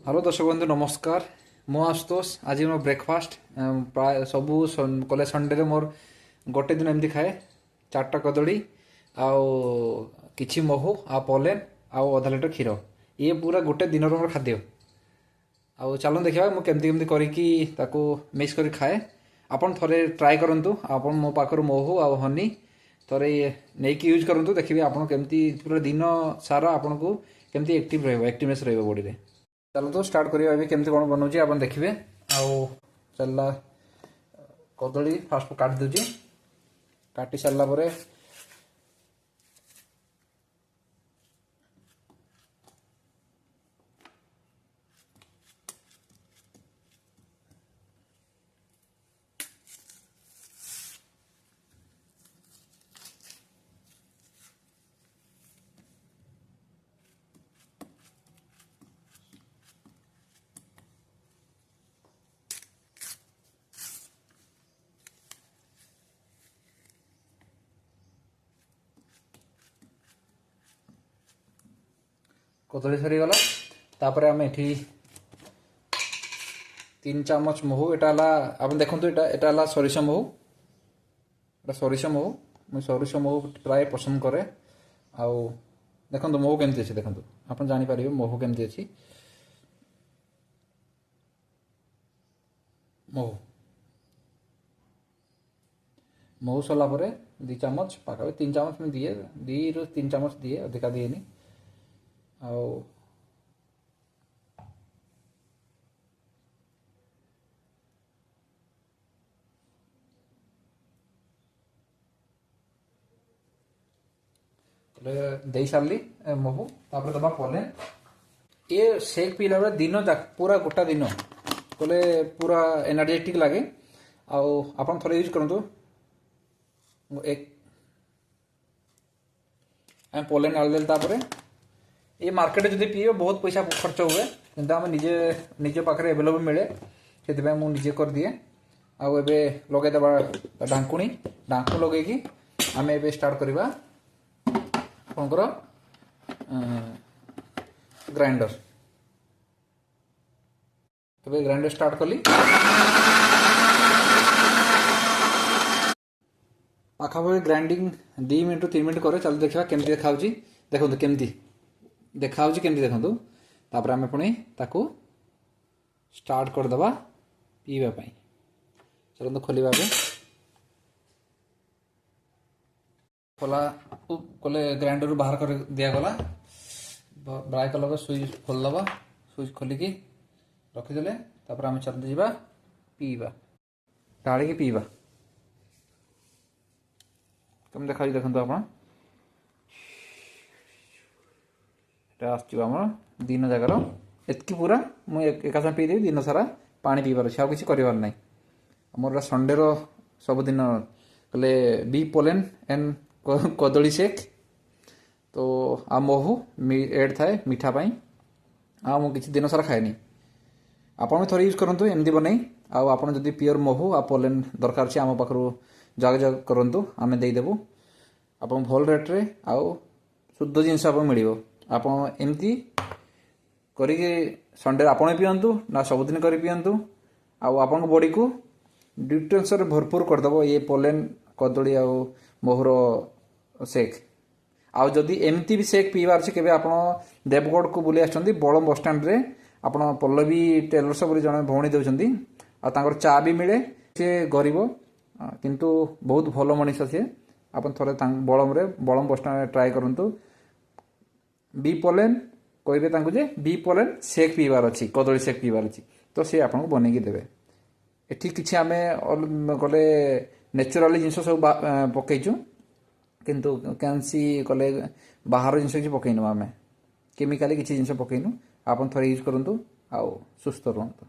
Hello दर्शक बंधु नमस्कार। मु आशुतोष। आज मोर ब्रेकफास्ट प्राय सबू कले संडे मोर गोटे दिन एमती खाए 4टा कदली आउ किछि महू आ पोलेन आउ अधा लिटर क्षीर। ये पूरा गोटे दिन मोर खाद्य। आउ चलो देखा मुझे केमती केमती करिकी ताकू मिक्स करी खाए। आपन थरे ट्राए करंतु। आपन मो पाखर महू आउ हनी थरे नहीं यूज करंतु। देखिए आपन केमती पूरा दिन सारा आपन को केमती एक्टिव रहबो, एक्टिवनेस रहबो बॉडी रे। चलो तो स्टार्ट करिया अभी केमती कोन बनाउची आपन देखिबे। आउ चलला कदली फास्ट काट दोची। काटी सारला परे कदली सरीगला। तापर आम एठी 3 चामच महू एटा आप देखो एटा सरिष महू। एटा सरिष महू। मुझे सरिष महू प्राय पसंद करे। आउ देखो महू केमती अच्छी देखो आप जापर महू केमती अच्छी। महू महू सरला 2 चामच पाखा 3 चामच में दिए 2 ରୁ 3 चामच दिए अधिका दिएनी। आउ दे सारी महू तापर दबा पोलेन। ये शेक पीला बेले दिन पूरा गोटा दिन बोले पूरा एनर्जेटिक लगे। आपन थोड़े यूज करंतु। एक पोलेन आल देल तापर ये मार्केट जब पीए बहुत पैसा खर्च हुए किंतु आम निजे निजे पाखे एवेलेबल मिले से मुझे कर दिए। आउ एबे लगे दबा ढांकुणी ढांकु लगे आम एबे स्टार्ट करवा आपंकर ग्राइंडर। तबे ग्राइंडर स्टार्ट कली पाखापाखि ग्राइंडिंग 2 मिनट 3 मिनट करे। चल देखा केमती देखा देखो केमती देखा केमती देखो। तापर आम पुणी ताकू स्टार्ट करदे पीवाई। चलते खोलिया खोला कले ग्राइंडर बाहर कर दिगला। ब्राइट कलर स्विच खोलदबा। स्विच खोलिकी रखीदे तापर आम चलते जावा पीवा ढाड़ी पीवा। कम देखा देखो आप आम दिन जगार एतकी पूरा मुझे एका साथ पीदेवी दिन सारा पानी पीबार अच्छे किसी कर ना। मोर संडे सबुदिन कले बी पोलेन एंड कदली शेक तो आ महू एड थाए मीठा पाई। मुझे दिन सारा खाएनी। आपड़ भी थोड़े यूज करूँ एमती बन आपड़ जब प्योर महू आ पोलेन दरकार अच्छे आम पाखु जग करूँ आम देदेबू। आप भल रेट्रे आउ शुद्ध जिनस आप मिल आप एमती करी संडे आपण पिंतु ना सबुदिन कर पिंतु। आपण बॉडी को न्यूट्रिएंट्स भरपूर करदेव ये पोलेन कदली आ महूर शेक। आउ जदि एमती भी शेक पीबार अच्छे केवे आपण देवगढ़ को बुले आछंती बड़म बस स्टैंड रे आपण पल्लवी टेलर्स बोली जने भौणी देउछंती। आ चा भी मिले। से गरीब किंतु बहुत भल मनीष से आप थे बड़म बस स्टैंड ट्राए करूँ। बी पोलेन कहे जे बी पोलेन शेक पीबार अच्छी कदली शेक पीबार अच्छी तो सी आपको बनईकी देवे। एठी किछि आमे गले नेचुराली जिनस सब पकईचु किंतु कैंसी कले बाहर जिनस किसी पकईनु आमे केमिकाली किछि जिनस पकईनु। आप थे यूज करूँ आउ सुस्थ रुहतु।